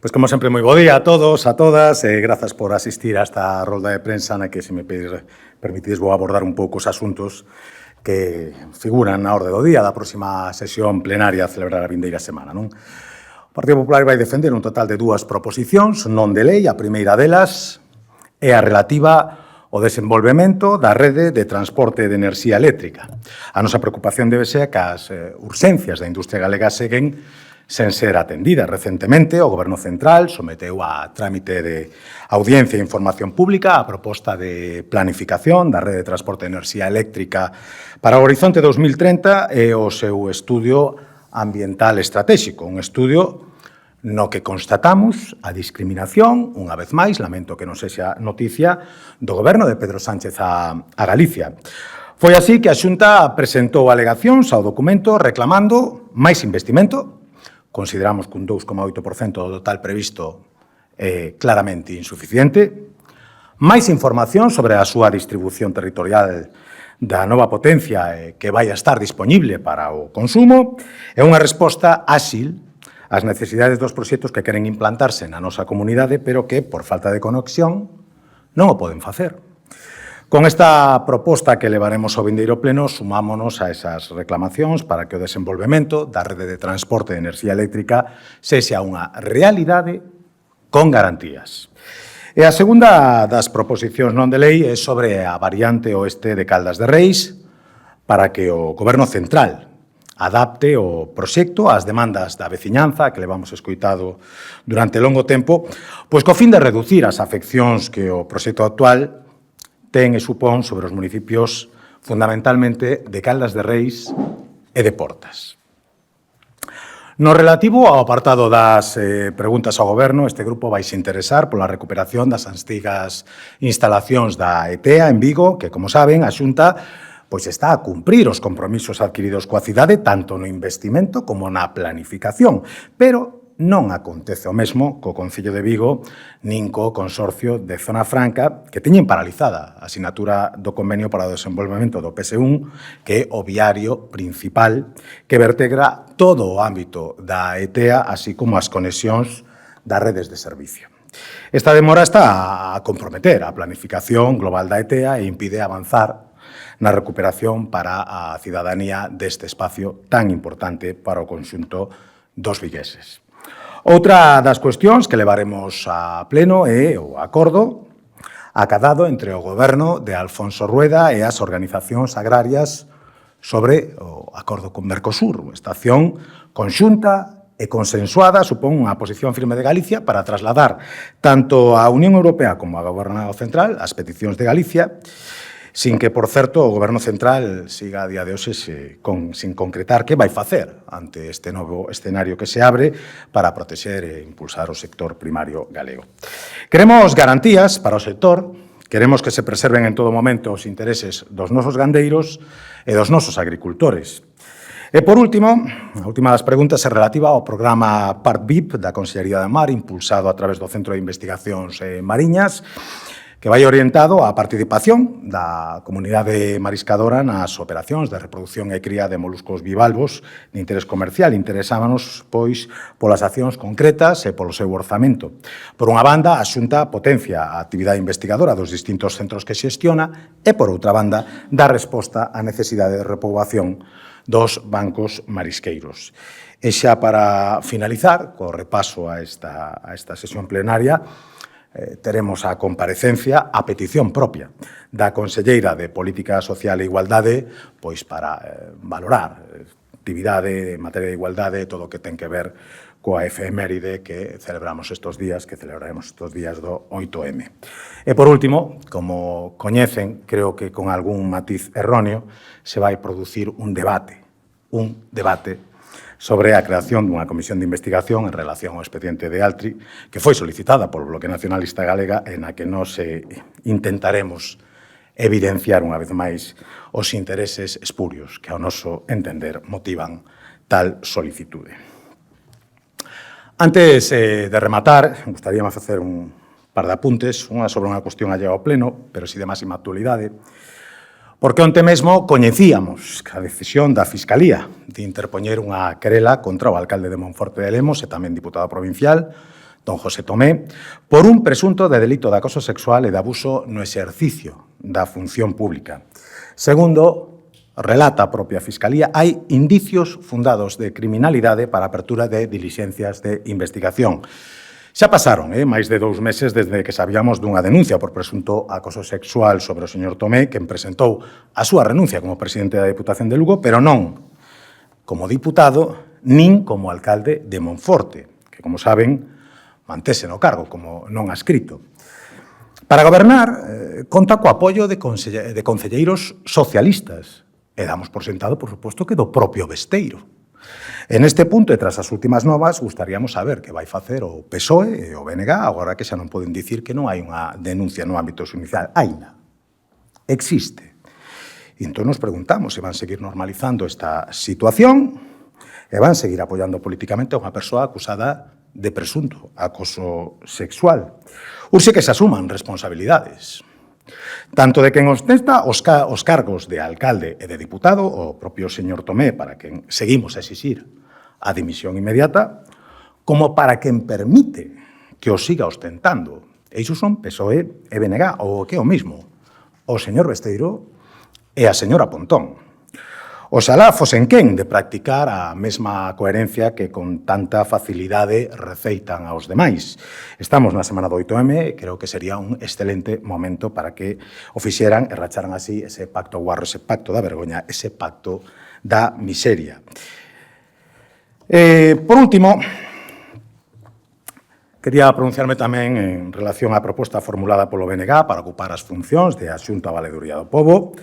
Pois como sempre, moi bo día a todos, a todas, e grazas por asistir a esta rolda de prensa na que, se me permitides, vou abordar un pouco os asuntos que figuran na orde do día da próxima sesión plenaria a celebrar a vindeira semana, non? O Partido Popular vai defender un total de dúas proposicións non de lei. A primeira delas é a relativa ao desenvolvemento da rede de transporte de enerxía eléctrica. A nosa preocupación debe ser que as urxencias da industria galega seguen sen ser atendidas. Recentemente, o Goberno Central someteu a trámite de audiencia e información pública a proposta de planificación da rede de transporte de enerxía eléctrica para o horizonte 2030 e o seu estudio ambiental estratégico, un estudio no que constatamos a discriminación, unha vez máis, lamento que non sexa noticia, do Goberno de Pedro Sánchez a Galicia. Foi así que a Xunta presentou alegacións ao documento reclamando máis investimento. Consideramos que un 2,8% do total previsto é claramente insuficiente. Máis información sobre a súa distribución territorial da nova potencia que vai a estar disponible para o consumo e unha resposta áxil ás necesidades dos proxectos que queren implantarse na nosa comunidade, pero que, por falta de conexión, non o poden facer. Con esta proposta que levaremos ao vindeiro pleno, sumámonos a esas reclamacións para que o desenvolvemento da rede de transporte de enerxía eléctrica sexa unha realidade con garantías. E a segunda das proposicións non de lei é sobre a variante oeste de Caldas de Reis para que o Goberno Central adapte o proxecto ás demandas da veciñanza que levamos escoitado durante longo tempo, pois co fin de reducir as afeccións que o proxecto actual ten e supón sobre os municipios fundamentalmente de Caldas de Reis e de Portas. No relativo ao apartado das preguntas ao Goberno, este grupo vai se interesar pola recuperación das antigas instalacións da ETEA en Vigo, que, como saben, a Xunta pois está a cumprir os compromisos adquiridos coa cidade tanto no investimento como na planificación, pero non acontece o mesmo co Concello de Vigo nin co Consorcio de Zona Franca, que teñen paralizada a sinatura do convenio para o desenvolvemento do PS1, que é o viario principal que vertegra todo o ámbito da ETEA, así como as conexións das redes de servicio. Esta demora está a comprometer a planificación global da ETEA e impide avanzar na recuperación para a cidadanía deste espacio tan importante para o conxunto dos vigueses. Outra das cuestións que levaremos a pleno é o acordo acadado entre o Goberno de Alfonso Rueda e as organizacións agrarias sobre o acordo con Mercosur. Esta acción conxunta e consensuada supón unha posición firme de Galicia para trasladar tanto á Unión Europea como ao Goberno Central as peticións de Galicia, sin que, por certo, o Goberno Central siga a día de hoxe sin concretar que vai facer ante este novo escenario que se abre para protexer e impulsar o sector primario galego. Queremos garantías para o sector, queremos que se preserven en todo momento os intereses dos nosos gandeiros e dos nosos agricultores. E, por último, a última das preguntas é relativa ao programa PART-VIP da Consellería de Mar, impulsado a través do Centro de Investigacións Mariñas, que vai orientado á participación da comunidade mariscadora nas operacións de reproducción e cría de moluscos bivalvos de interés comercial. Interesábanos, pois, polas accións concretas e polo seu orzamento. Por unha banda, a Xunta potencia a actividade investigadora dos distintos centros que xestiona e, por outra banda, dá resposta á necesidade de repoboación dos bancos marisqueiros. E xa para finalizar, co repaso a esta sesión plenaria, teremos a comparecencia a petición propia da Conselleira de Política Social e Igualdade pois para valorar actividade en materia de igualdade, todo o que ten que ver coa efeméride que celebraremos estes días do 8M. E, por último, como coñecen, creo que con algún matiz erróneo, se vai producir un debate sobre a creación dunha comisión de investigación en relación ao expediente de Altri, que foi solicitada polo Bloque Nacionalista Galega e na que nós intentaremos evidenciar unha vez máis os intereses espurios que, ao noso entender, motivan tal solicitude. Antes de rematar, gustaríame facer un par de apuntes, unha sobre unha cuestión allea ao pleno, pero si de máxima actualidade, porque onte mesmo coñecíamos a decisión da Fiscalía de interpoñer unha querela contra o alcalde de Monforte de Lemos e tamén diputado provincial don José Tomé, por un presunto de delito de acoso sexual e de abuso no exercicio da función pública. Segundo, relata a propia Fiscalía, hai indicios fundados de criminalidade para a apertura de diligencias de investigación. Xa pasaron máis de 2 meses desde que sabíamos dunha denuncia por presunto acoso sexual sobre o señor Tomé, quen presentou a súa renuncia como presidente da Deputación de Lugo, pero non como diputado, nin como alcalde de Monforte, que, como saben, mantese no cargo, como non adscrito. Para gobernar, conta co apoio de concelleiros socialistas, e damos por sentado, por suposto, que do propio Besteiro. En este punto, e tras as últimas novas, gustaríamos saber que vai facer o PSOE e o BNG, agora que xa non poden dicir que non hai unha denuncia no ámbito xudicial. Haina. Existe. E entón nos preguntamos se van seguir normalizando esta situación e van seguir apoiando políticamente a unha persoa acusada de presunto acoso sexual. Urxe que se asuman responsabilidades. Tanto de quen ostenta os cargos de alcalde e de diputado, o propio señor Tomé, para quen seguimos a exixir a dimisión inmediata, como para quen permite que o siga ostentando. E iso son PSOE e BNG, ou que é o mismo, o señor Besteiro e a señora Pontón. Oxalá fosen quen de practicar a mesma coherencia que con tanta facilidade receitan aos demais. Estamos na semana do 8M e creo que sería un excelente momento para que o fixeran e racharan así ese pacto guarro, ese pacto da vergoña, ese pacto da miseria. Por último, quería pronunciarme tamén en relación á proposta formulada polo BNG para ocupar as funcións de Xunta Valeduría do Pobo.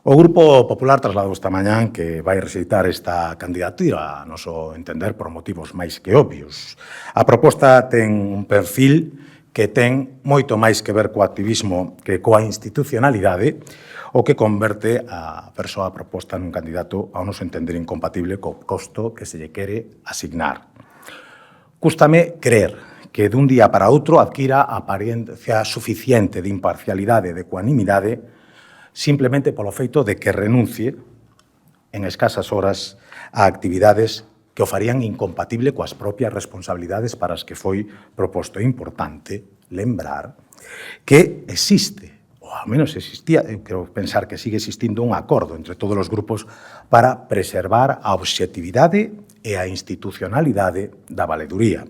O Grupo Popular trasladou esta mañán que vai rexeitar esta candidatura, a noso entender, por motivos máis que obvios. A proposta ten un perfil que ten moito máis que ver co activismo que coa institucionalidade, o que converte a persoa proposta nun candidato ao noso entender incompatible co costo que se lle quere asignar. Cústame creer que dun día para outro adquira a apariencia suficiente de imparcialidade e de ecuanimidade simplemente polo feito de que renuncie en escasas horas a actividades que o farían incompatible coas propias responsabilidades para as que foi proposto. É importante lembrar que existe, ou ao menos existía, eu quero pensar que sigue existindo un acordo entre todos os grupos para preservar a obxectividade e a institucionalidade da valeduría.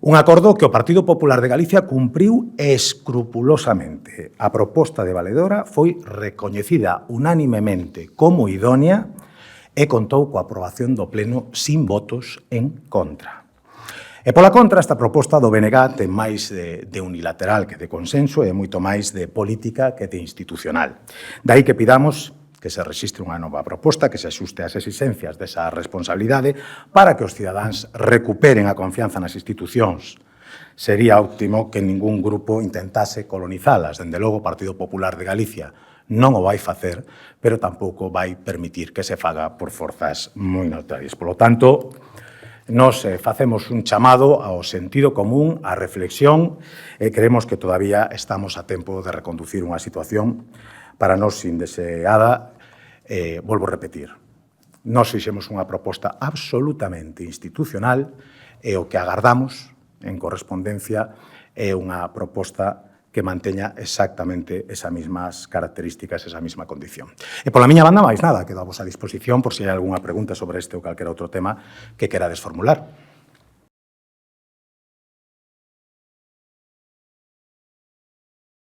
Un acordo que o Partido Popular de Galicia cumpriu escrupulosamente. A proposta de valedora foi recoñecida unánimemente como idónea e contou coa aprobación do Pleno sin votos en contra. E pola contra, esta proposta do BNG ten máis de unilateral que de consenso e moito máis de política que de institucional. Daí que pidamos que se rexistre unha nova proposta que se axuste ás exixencias desa responsabilidade para que os cidadáns recuperen a confianza nas institucións. Sería óptimo que ningún grupo intentase colonizalas. Dende logo, o Partido Popular de Galicia non o vai facer, pero tampouco vai permitir que se faga por forzas moi notorias. Polo tanto, nos facemos un chamado ao sentido común, á reflexión, e creemos que todavía estamos a tempo de reconducir unha situación para nós indeseada. Volvo a repetir, nós fixemos unha proposta absolutamente institucional e o que agardamos en correspondencia é unha proposta que manteña exactamente esas mesmas características, esa mesma condición. E pola miña banda, máis nada, quedo a vosa disposición por se hai algunha pregunta sobre este ou calquera outro tema que querades formular.